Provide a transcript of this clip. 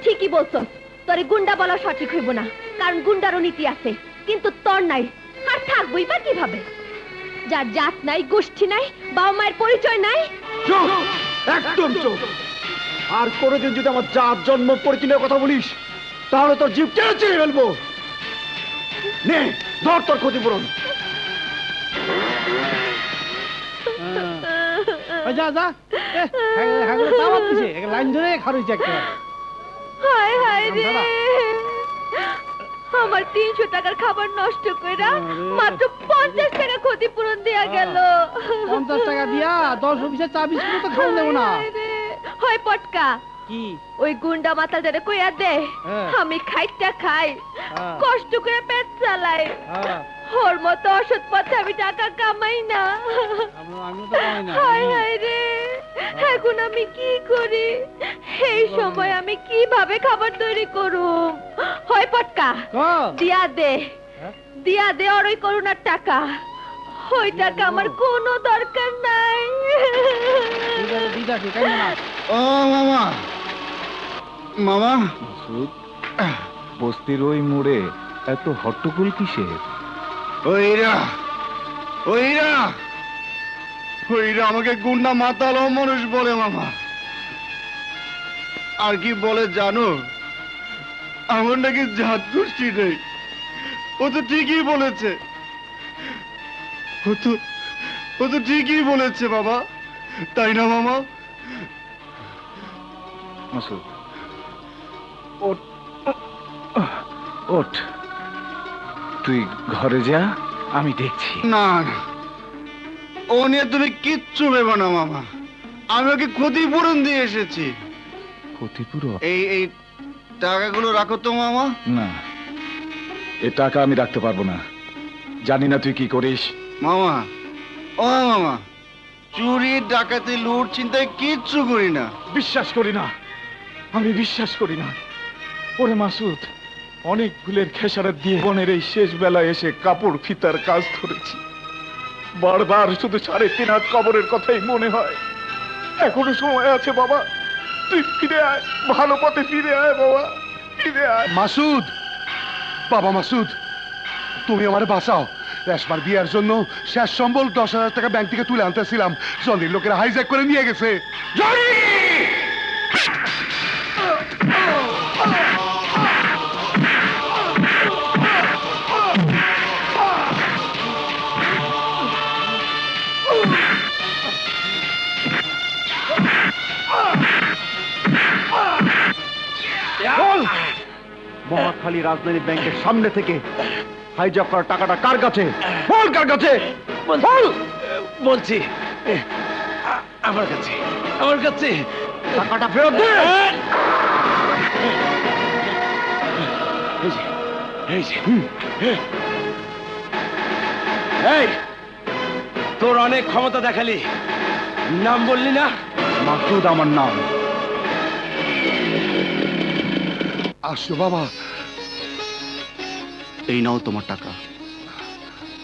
ঠিকই বলছো, তোরে গুন্ডা বলা সঠিক হইব না, কারণ গুন্ডারও নীতি আছে, কিন্তু তোর নাই। আর থাকবই বা কিভাবে? যার জাত নাই, গোষ্ঠী নাই, বাবা মায়ের পরিচয় নাই। চুপ, একদম চুপ। আর কোনোদিন যদি আমার জাত জন্ম পরিচয়ের কথা বলিস, তাহলে তোর জীব টেনে ছিঁড়ে ফেলবো। নে, ধর তোর ক্ষতিপূরণ। যা যা, লাইন ধরে খারুইছে একটা। হায় হায় রে, আমার 300 টাকার খাবার নষ্ট কইরা মাত্র 50 টাকা ক্ষতিপূরণ দেয়া গেল। 50 টাকা দিয়া 10 অফিসে চা বিস্কুট তো খাওয়া দেব না। হয় পটকা, কি ওই গুন্ডা মাতাল যারা কইয়া দে আমি খাইটা খাই, কষ্ট করে পেট চালাই, ওর মতো অসৎ পথে আমি টাকা কামাই না। হায় হায় রে, এখন আমি কি করি? এই সময় আমি কিভাবে খাবার তৈরি করুম? হয় পটকা, দিয়া দে, দিয়া দে ওর ওই করুণার টাকা। ওই টাকা আমার কোনো দরকার নাই। ও মামা, মামা, বস্তির ওই মোড়ে এত হট্টগোল কিসের? ওইরা ওইরা ওইরা আমাকে গুন্ডা মাতাল মানুষ বলে মামা। আর কি বলে জানো? আমার নাকি জাত গোষ্ঠী নেই। ও তো ঠিকই বলেছে, ও তো ঠিকই বলেছে বাবা, তাই না মামা? মাসুদ, ওঠ, ওঠ, তুই ঘরে যা, আমি দেখছি। না না, ও নিয়ে তুমি কিচ্ছু ভেবো না মামা। আমি ওকে ক্ষতিপূরণ দিয়ে এসেছি। ক্ষতিপূরণ? এই টাকাগুলো রাখো তো মামা। না, এ টাকা আমি রাখতে পারবো না। জানি না তুই কি করিস। মামা, ও মামা, চুরি ডাকাতি লুট চিন্তায় কিচ্ছু করি না। বিশ্বাস করি না, আমি বিশ্বাস করি না। ওরে মাসুদ, অনেক ভুলের খেসারত দিয়ে বোনের এই শেষ বেলায় এসে কাপড় ফিতার কাজ ধরেছি। বারবার শুধু 3.5 হাত কবরের কথাই মনে হয়। এখনো সময় আছে বাবা, তুই ফিরে আয়, ভালো পথে ফিরে আয় বাবা, ফিরে আয়। মাসুদ, বাবা মাসুদ, তুমি আমার বাঁচাও। রেশমার বিয়ের জন্য শেষ সম্বল 10,000 টাকা ব্যাংক থেকে তুলে আনতেছিলাম, জনির লোকেরা হাইজ্যাক করে নিয়ে গেছে। জনি! মহাখালী রাজধানী ব্যাংকের সামনে থেকে হাইজ্যাক করা টাকাটা কার কাছে? বল কার কাছে? বল। বলছি আমার কাছে, আমার কাছে। টাকাটা ফেরত দে। এই, তোর অনেক ক্ষমতা দেখালি, নাম বললি না? মাসুদ আমার নাম। আসো বাবা, এই নাও তোমার টাকা।